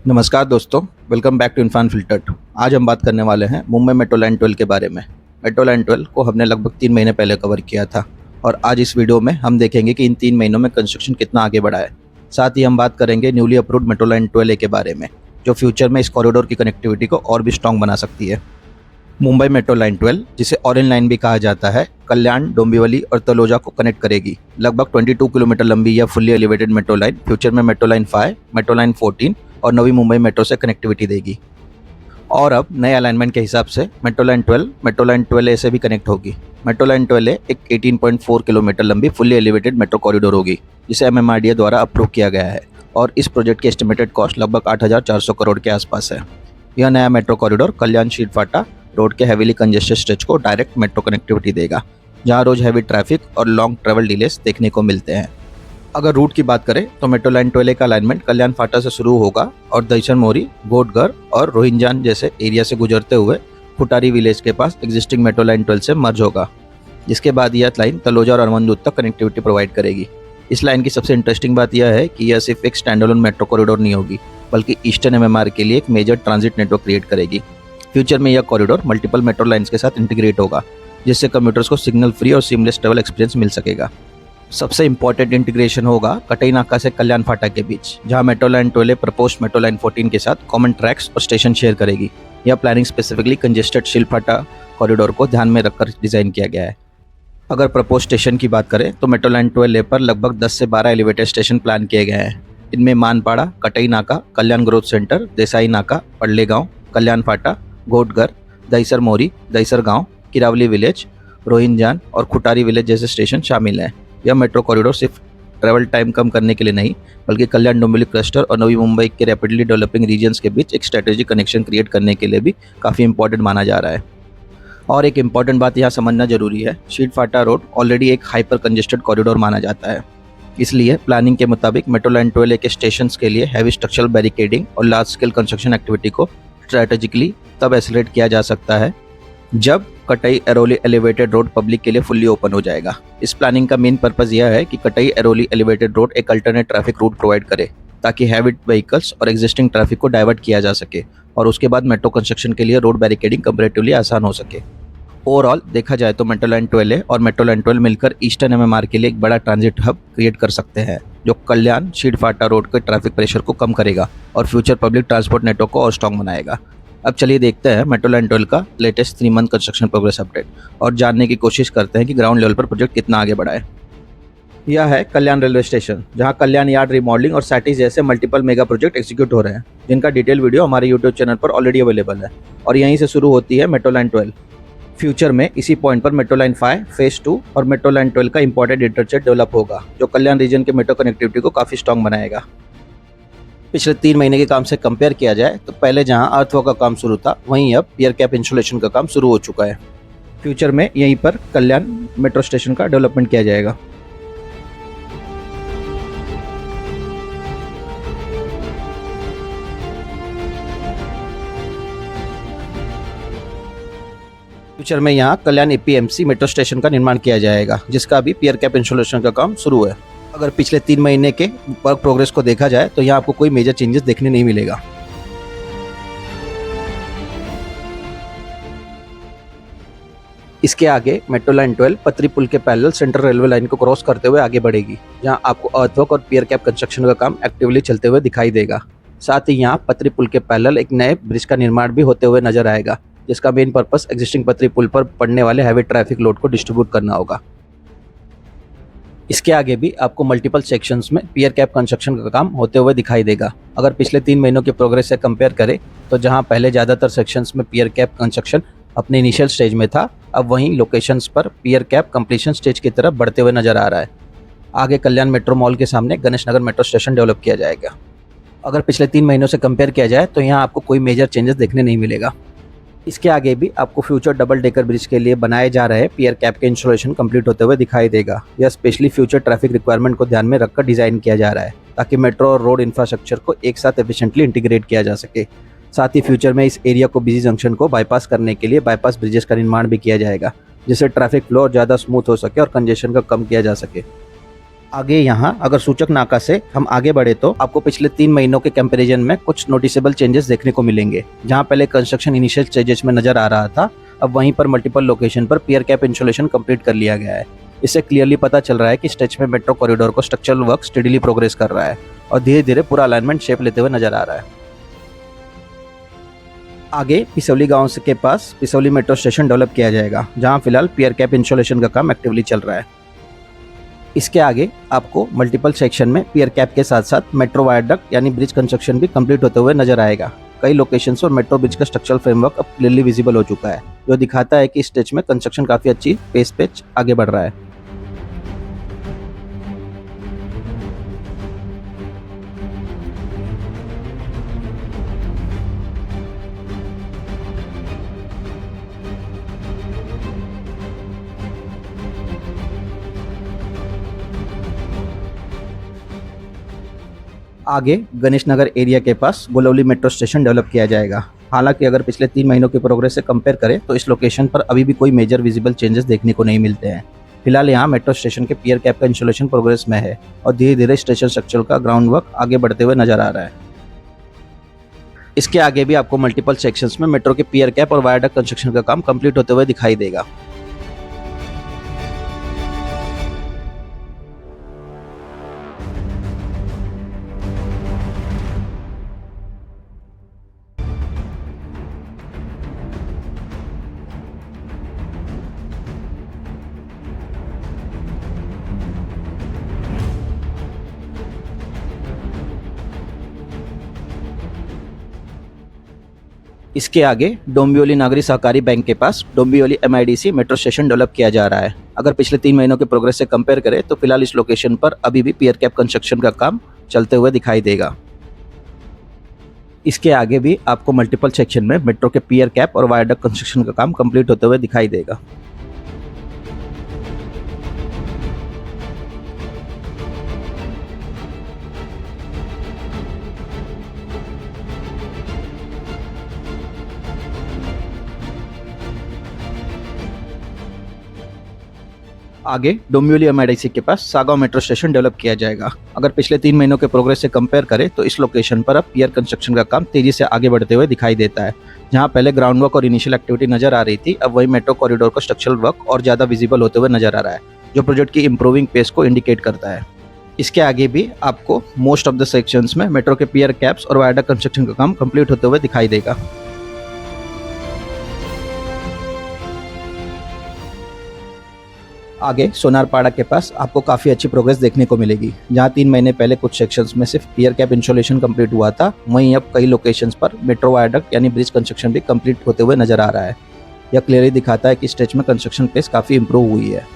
नमस्कार दोस्तों, welcome back to Irfan filtered. आज हम बात करने वाले हैं मुंबई मेट्रो लाइन 12 के बारे में। मेट्रो लाइन 12 को हमने लगभग 3 महीने पहले कवर किया था और आज इस वीडियो में हम देखेंगे कि इन 3 महीनों में कंस्ट्रक्शन कितना आगे बढ़ा है। साथ ही हम बात करेंगे न्यूली अप्रूव्ड मेट्रो लाइन 12 के बारे में, जो फ्यूचर में इस कॉरिडोर की कनेक्टिविटी को और भी स्ट्रॉन्ग बना सकती है। मुंबई मेट्रो लाइन 12, जिसे ऑरेंज लाइन भी कहा जाता है, कल्याण, डोंबिवली और तलोजा को कनेक्ट करेगी। लगभग 22 किलोमीटर लंबी यह fully elevated metro line future में मेट्रो लाइन 5, मेट्रो लाइन 14 और नवी मुंबई मेट्रो से कनेक्टिविटी देगी। और अब नए अलाइनमेंट के हिसाब से मेट्रो लाइन 12 से भी कनेक्ट होगी। मेट्रो लाइन 12 एक 18.4 किलोमीटर लंबी फुल्ली एलिवेटेड मेट्रो कॉरिडोर होगी, जिसे MMRDA द्वारा अप्रूव किया गया है और इस प्रोजेक्ट की एस्टिमेटेड कॉस्ट लगभग 8,400 करोड़ के आसपास है। यह नया मेट्रो कॉरिडोर कल्याण शीटफाटा रोड के हैवीली कंजेस्टेड स्ट्रेच को डायरेक्ट मेट्रो कनेक्टिविटी देगा, जहां रोज हैवी ट्रैफिक और लॉन्ग ट्रैवल डिलेस देखने को मिलते हैं। अगर रूट की बात करें तो मेट्रो लाइन 12 का अलाइनमेंट कल्याण फाटा से शुरू होगा और दहीसर मोरी, गोटघर और रोहिंजान जैसे एरिया से गुजरते हुए खुटारी विलेज के पास एग्जिस्टिंग मेट्रो लाइन 12 से मर्ज होगा, जिसके बाद यह लाइन तलोजा और अरमंदूत तक कनेक्टिविटी प्रोवाइड करेगी। इस लाइन की सबसे इंटरेस्टिंग बात यह है कि यह सिर्फ एक स्टैंडअलोन मेट्रो कॉरिडोर नहीं होगी, बल्कि ईस्टर्न MMR के लिए एक मेजर ट्रांजिट नेटवर्क क्रिएट करेगी। फ्यूचर में यह कॉरिडोर मल्टीपल मेट्रो लाइन्स के साथ इंटीग्रेट होगा, जिससे कम्यूटर्स को सिग्नल फ्री और सीमलेस ट्रैवल एक्सपीरियंस मिल सकेगा। सबसे इंपॉर्टेंट इंटीग्रेशन होगा कटई नाका से कल्याण फाटा के बीच, जहां metro line 12 proposed metro line 14 के साथ कॉमन ट्रैक्स और स्टेशन शेयर करेगी। यह प्लानिंग स्पेसिफिकली कंजेस्टेड शीलफाटा कॉरिडोर को ध्यान में रखकर डिजाइन किया गया है। अगर प्रपोज स्टेशन की बात करें तो मेट्रो लाइन 12 पर लगभग 10 से 12 एलिवेटेड स्टेशन प्लान किए गए हैं। इनमें मानपाड़ा, कटई नाका, कल्याण ग्रोथ सेंटर, देसाई नाका, पडले गांव, कल्याण फाटा, घोटघर, दहीसर मोरी, दहीसर गांव, किरावली विलेज, रोहिंजान और खुटारी विलेज जैसे स्टेशन शामिल हैं। यह मेट्रो कॉरिडोर सिर्फ ट्रैवल टाइम कम करने के लिए नहीं, बल्कि कल्याण डोंबिवली क्लस्टर और नवी मुंबई के रैपिडली डेवलपिंग रीजन्स के बीच एक स्ट्रेटेजिक कनेक्शन क्रिएट करने के लिए भी काफ़ी इंपॉर्टेंट माना जा रहा है। और एक इंपॉर्टेंट बात यहाँ समझना जरूरी है, शीटफाटा रोड ऑलरेडी एक हाइपर कंजेस्टेड कॉरिडोर माना जाता है। इसलिए प्लानिंग के मुताबिक मेट्रो लाइन 12 के स्टेशन के लिए हैवी स्ट्रक्चरल बैरिकेडिंग और लार्ज स्केल कंस्ट्रक्शन एक्टिविटी को स्ट्रेटेजिकली तब एक्सेलरेट किया जा सकता है जब कटई एरोली एलिवेटेड रोड पब्लिक के लिए फुल्ली ओपन हो जाएगा। इस प्लानिंग का मेन पर्पस यह है कि कटई एरोली एलिवेटेड रोड एक अल्टरनेट ट्रैफिक रूट प्रोवाइड करे, ताकि हैवी व्हीकल्स और एग्जिस्टिंग ट्रैफिक को डाइवर्ट किया जा सके और उसके बाद मेट्रो कंस्ट्रक्शन के लिए रोड बैरिकेडिंग कंपैरेटिवली आसान हो सके। ओवरऑल देखा जाए तो मेट्रो लाइन 12 और मेट्रो लाइन 12 मिलकर ईस्टर्न MMR के लिए एक बड़ा ट्रांजिट हब क्रिएट कर सकते हैं, जो कल्याण शीटफाटा रोड के ट्रैफिक प्रेशर को कम करेगा और फ्यूचर पब्लिक ट्रांसपोर्ट नेटवर्क को और स्ट्रॉन्ग बनाएगा। अब चलिए देखते हैं मेट्रो लाइन 12 का latest 3 month construction progress update और जानने की कोशिश करते हैं कि ग्राउंड लेवल पर प्रोजेक्ट कितना आगे बढ़ा है। यह है कल्याण रेलवे स्टेशन, जहां कल्याण यार्ड रिमॉडलिंग और सैटिस जैसे मल्टीपल मेगा प्रोजेक्ट एग्जीक्यूट हो रहे हैं, जिनका डिटेल वीडियो हमारे यूट्यूब चैनल पर ऑलरेडी अवेलेबल है। और यहीं से शुरू होती है मेट्रो लाइन 12। फ्यूचर में इसी पॉइंट पर मेट्रो लाइन 5 फेज 2 और मेट्रो लाइन 12 का इंपॉर्टेंट इंटरचेंज डेवलप होगा, जो कल्याण रीजन के मेट्रो कनेक्टिविटी को काफ़ी स्ट्रॉन्ग बनाएगा। पिछले 3 महीने के काम से कंपेयर किया जाए तो पहले जहां अर्थवर्क का काम शुरू था, वहीं अब पियर कैप इंस्टॉलेशन का काम शुरू हो चुका है। फ्यूचर में यहीं पर कल्याण मेट्रो स्टेशन का डेवलपमेंट किया जाएगा। फ्यूचर में यहाँ कल्याण APMC मेट्रो स्टेशन का निर्माण किया जाएगा, जिसका अभी पियर कैप इंस्टॉलेशन का काम शुरू है। अगर पिछले 3 महीने के वर्क प्रोग्रेस को देखा जाए तो यहाँ आपको कोई मेजर चेंजेस देखने नहीं मिलेगा। इसके आगे मेट्रो लाइन 12 पतरी पुल के पैरेलल सेंट्रल रेलवे लाइन को क्रॉस करते हुए आगे बढ़ेगी, जहां आपको अर्थवर्क और पियर कैप कंस्ट्रक्शन का काम एक्टिवली चलते हुए दिखाई देगा। साथ ही यहाँ पतरी पुल के पैरेलल एक नए ब्रिज का निर्माण भी होते हुए नजर आएगा, जिसका मेन पर्पस एग्जिस्टिंग पतरी पुल पर पड़ने वाले हैवी ट्रैफिक लोड को डिस्ट्रीब्यूट करना होगा। इसके आगे भी आपको मल्टीपल सेक्शंस में पियर कैप कंस्ट्रक्शन का काम होते हुए दिखाई देगा। अगर पिछले 3 महीनों के प्रोग्रेस से कंपेयर करें तो जहां पहले ज़्यादातर सेक्शंस में पियर कैप कंस्ट्रक्शन अपने इनिशियल स्टेज में था, अब वहीं लोकेशंस पर पियर कैप कंप्लीशन स्टेज की तरफ बढ़ते हुए नजर आ रहा है। आगे कल्याण मेट्रो मॉल के सामने Ganesh Nagar metro station develop किया जाएगा। अगर पिछले 3 महीनों से कंपेयर किया जाए तो यहाँ आपको कोई मेजर चेंजेस देखने नहीं मिलेगा। इसके आगे भी आपको फ्यूचर डबल डेकर ब्रिज के लिए बनाए जा रहे पियर कैप के इंस्टॉलेशन कंप्लीट होते हुए दिखाई देगा। यह स्पेशली फ्यूचर ट्रैफिक रिक्वायरमेंट को ध्यान में रखकर डिजाइन किया जा रहा है, ताकि मेट्रो और रोड इंफ्रास्ट्रक्चर को एक साथ एफिशिएंटली इंटीग्रेट किया जा सके। साथ ही फ्यूचर में इस एरिया को बिजी जंक्शन को बाईपास करने के लिए बाईपास ब्रिजेस का निर्माण भी किया जाएगा, जिससे ट्रैफिक फ्लो ज़्यादा स्मूथ हो सके और कंजेशन का कम किया जा सके। आगे यहाँ अगर सूचक नाका से हम आगे बढ़े तो आपको पिछले 3 महीनों के कंपैरिजन में कुछ नोटिसेबल चेंजेस देखने को मिलेंगे। जहाँ पहले कंस्ट्रक्शन इनिशियल स्टेजेस में नजर आ रहा था, अब वहीं पर मल्टीपल लोकेशन पर पियर कैप इंस्टॉलेशन कंप्लीट कर लिया गया है। इससे क्लियरली पता चल रहा है कि स्ट्रेच में मेट्रो कॉरिडोर को स्ट्रक्चरल वर्क स्टेडीली प्रोग्रेस कर रहा है और धीरे धीरे पूरा अलाइनमेंट शेप लेते हुए नजर आ रहा है। आगे पिसौली गांव के पास पिसौली मेट्रो स्टेशन डेवलप किया जाएगा, जहां फिलहाल पियर कैप इंस्टॉलेशन का काम एक्टिवली चल रहा है। इसके आगे आपको मल्टीपल सेक्शन में पियर कैप के साथ साथ मेट्रो वायरडक्ट यानी ब्रिज कंस्ट्रक्शन भी कंप्लीट होते हुए नजर आएगा। कई लोकेशंस और मेट्रो ब्रिज का स्ट्रक्चरल फ्रेमवर्क अब क्लियरली विजिबल हो चुका है, जो दिखाता है कि इस स्टेज में कंस्ट्रक्शन काफी अच्छी पेस पे आगे बढ़ रहा है। आगे गणेश नगर एरिया के पास गोलवली मेट्रो स्टेशन डेवलप किया जाएगा। हालांकि अगर पिछले 3 महीनों की प्रोग्रेस से कंपेयर करें तो इस लोकेशन पर अभी भी कोई मेजर विजिबल चेंजेस देखने को नहीं मिलते हैं। फिलहाल यहाँ मेट्रो स्टेशन के पियर कैप का इंस्टॉलेशन प्रोग्रेस में है और धीरे धीरे स्टेशन स्ट्रक्चर का ग्राउंड वर्क आगे बढ़ते हुए नजर आ रहा है। इसके आगे भी आपको मल्टीपल सेक्शंस में मेट्रो के पियर कैप और वायरडक्ट कंस्ट्रक्शन का काम कंप्लीट होते हुए दिखाई देगा। इसके आगे डोंबिवली नागरी सहकारी बैंक के पास Dombivli MIDC metro station develop किया जा रहा है। अगर पिछले 3 महीनों के प्रोग्रेस से कंपेयर करें तो फिलहाल इस लोकेशन पर अभी भी पियर कैप कंस्ट्रक्शन का काम चलते हुए दिखाई देगा। इसके आगे भी आपको मल्टीपल सेक्शन में मेट्रो के पियर कैप और वायरडक्ट कंस्ट्रक्शन का काम कंप्लीट होते हुए दिखाई देगा। आगे डोंबिवली MIDC के पास सागांव मेट्रो स्टेशन डेवलप किया जाएगा। अगर पिछले 3 महीनों के प्रोग्रेस से कंपेयर करें तो इस लोकेशन पर अब पियर कंस्ट्रक्शन का काम तेजी से आगे बढ़ते हुए दिखाई देता है। जहां पहले ग्राउंड वर्क और इनिशियल एक्टिविटी नजर आ रही थी, अब वही मेट्रो कॉरिडोर का स्ट्रक्चरल वर्क और ज्यादा विजिबल होते हुए नजर आ रहा है, जो प्रोजेक्ट की इंप्रूविंग पेस को इंडिकेट करता है। इसके आगे भी आपको मोस्ट ऑफ द सेक्शंस में मेट्रो के पियर कैप्स और वायरडक्ट कंस्ट्रक्शन का काम कंप्लीट होते हुए दिखाई देगा। आगे सोनारपाड़ा के पास आपको काफ़ी अच्छी प्रोग्रेस देखने को मिलेगी। जहां 3 महीने पहले कुछ सेक्शंस में सिर्फ पियर कैप इंस्टॉलेशन कंप्लीट हुआ था, वहीं अब कई लोकेशंस पर मेट्रो वायरडक्ट यानी ब्रिज कंस्ट्रक्शन भी कंप्लीट होते हुए नजर आ रहा है। यह क्लियरली दिखाता है कि स्ट्रेच में कंस्ट्रक्शन पेस काफ़ी इंप्रूव हुई है।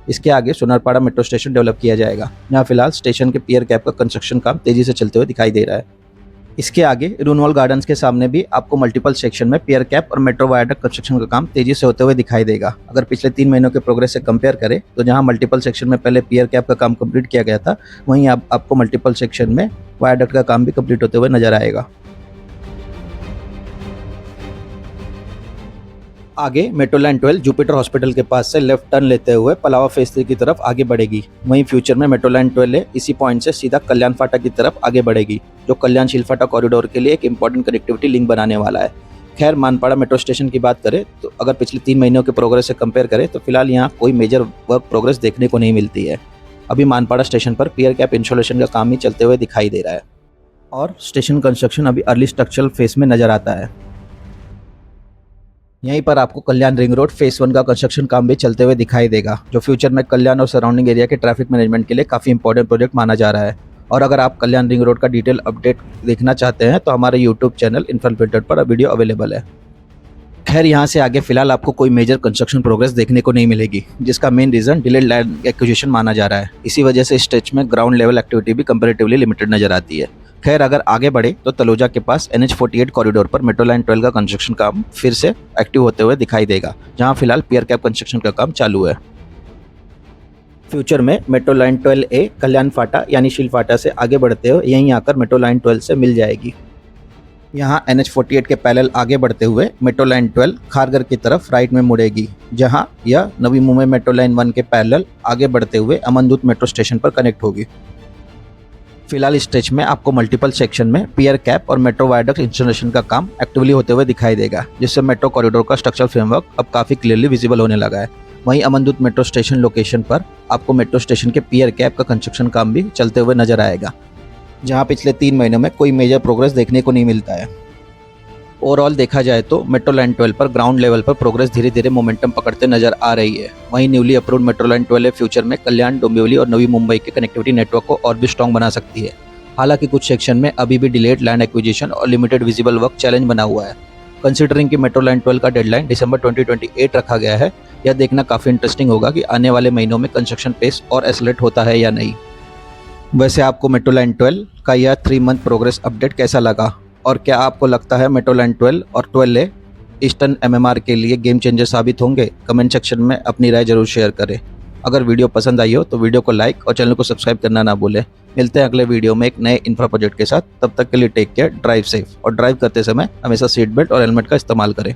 इसके आगे सोनारपाड़ा मेट्रो स्टेशन डेवलप किया जाएगा, जहाँ फिलहाल स्टेशन के पियर कैप का कंस्ट्रक्शन काम तेजी से चलते हुए दिखाई दे रहा है। इसके आगे रूनवाल गार्डन्स के सामने भी आपको मल्टीपल सेक्शन में पियर कैप और मेट्रो वायरडक्ट कंस्ट्रक्शन का काम तेजी से होते हुए दिखाई देगा। अगर पिछले 3 महीनों के प्रोग्रेस से कंपेयर करें तो जहां मल्टीपल सेक्शन में पहले पियर कैप का काम कंप्लीट किया गया था, वहीं आपको मल्टीपल सेक्शन में वायरडक्ट का काम भी कंप्लीट होते हुए नजर आएगा। आगे मेट्रो लाइन 12 जुपिटर हॉस्पिटल के पास से लेफ्ट टर्न लेते हुए पलावा फेज 3 की तरफ आगे बढ़ेगी। वहीं फ्यूचर में मेट्रो लाइन 12 इसी पॉइंट से सीधा कल्याण फाटा की तरफ आगे बढ़ेगी, जो कल्याण शिलफाटा कॉरिडोर के लिए एक इंपॉर्टेंट कनेक्टिविटी लिंक बनाने वाला है। खैर, मानपाड़ा मेट्रो स्टेशन की बात करें तो अगर पिछले 3 महीनों के प्रोग्रेस से कंपेयर करें तो फिलहाल यहाँ कोई मेजर वर्क प्रोग्रेस देखने को नहीं मिलती है। अभी मानपाड़ा स्टेशन पर पियर कैप इंस्टॉलेशन का काम ही चलते हुए दिखाई दे रहा है और स्टेशन कंस्ट्रक्शन अभी अर्ली स्ट्रक्चरल फेज में नजर आता है। यहीं पर आपको कल्याण रिंग रोड फेज 1 का कंस्ट्रक्शन काम भी चलते हुए दिखाई देगा, जो फ्यूचर में कल्याण और सराउंडिंग एरिया के ट्रैफिक मैनेजमेंट के लिए काफ़ी इंपॉर्टेंट प्रोजेक्ट माना जा रहा है। और अगर आप कल्याण रिंग रोड का डिटेल अपडेट देखना चाहते हैं तो हमारे यूट्यूब चैनल इन्फॉर्मेटिव पर वीडियो अवेलेबल है। खैर, यहाँ से आगे फिलहाल आपको कोई मेजर कंस्ट्रक्शन प्रोग्रेस देखने को नहीं मिलेगी, जिसका main reason delayed land acquisition माना जा रहा है। इसी वजह से स्ट्रेच में ग्राउंड लेवल एक्टिविटी भी कंपैरेटिवली लिमिटेड नजर आती है। खैर, अगर आगे बढ़े तो तलोजा के पास NH48 कॉरिडोर पर मेट्रो लाइन 12 का कंस्ट्रक्शन काम फिर से एक्टिव होते हुए दिखाई देगा, जहां फिलहाल पियर कैप कंस्ट्रक्शन का काम चालू है। फ्यूचर में मेट्रो लाइन 12A कल्याण फाटा यानी शील फाटा से आगे बढ़ते हुए यहीं आकर मेट्रो लाइन 12 से मिल जाएगी। यहाँ NH48 के पैरेलल आगे बढ़ते हुए मेट्रो लाइन 12 खारघर की तरफ राइट में मुड़ेगी, जहाँ यह नवी मुंबई मेट्रो लाइन 1 के पैरेलल आगे बढ़ते हुए अमनदूत मेट्रो स्टेशन पर कनेक्ट होगी। फिलहाल इस स्ट्रेच में आपको मल्टीपल सेक्शन में पियर कैप और मेट्रो वायडक्ट इंस्टॉलेशन का काम एक्टिवली होते हुए दिखाई देगा, जिससे मेट्रो कॉरिडोर का स्ट्रक्चरल फ्रेमवर्क अब काफ़ी क्लियरली विजिबल होने लगा है। वहीं अमनदूत मेट्रो स्टेशन लोकेशन पर आपको मेट्रो स्टेशन के पियर कैप का कंस्ट्रक्शन काम भी चलते हुए नजर आएगा, जहां पिछले 3 महीनों में कोई मेजर प्रोग्रेस देखने को नहीं मिलता है। ओवरऑल देखा जाए तो मेट्रो लाइन 12 पर ग्राउंड लेवल पर प्रोग्रेस धीरे धीरे मोमेंटम पकड़ते नजर आ रही है। वहीं newly approved metro line 12 future में कल्याण, डोंबिवली और नवी मुंबई के कनेक्टिविटी नेटवर्क को और भी स्ट्रॉन्ग बना सकती है। हालांकि कुछ सेक्शन में अभी भी डिलेड लैंड एक्विजिशन और लिमिटेड विजिबल वर्क चैलेंज बना हुआ है। कंसिडरिंग कि मेट्रो लाइन 12 का डेडलाइन दिसंबर 2028 रखा गया है, यह देखना काफ़ी इंटरेस्टिंग होगा कि आने वाले महीनों में कंस्ट्रक्शन पेस और एस्केलेट होता है या नहीं। वैसे आपको मेट्रो लाइन 12 का यह 3 मंथ प्रोग्रेस अपडेट कैसा लगा, और क्या आपको लगता है मेट्रो लाइन 12 और 12A ईस्टर्न MMR के लिए गेम चेंजर साबित होंगे? कमेंट सेक्शन में अपनी राय जरूर शेयर करें। अगर वीडियो पसंद आई हो तो वीडियो को लाइक और चैनल को सब्सक्राइब करना ना भूलें। मिलते हैं अगले वीडियो में एक नए इंफ्रा प्रोजेक्ट के साथ। तब तक के लिए टेक केयर, ड्राइव सेफ और ड्राइव करते समय हमेशा सीट बेल्ट और हेलमेट का इस्तेमाल करें।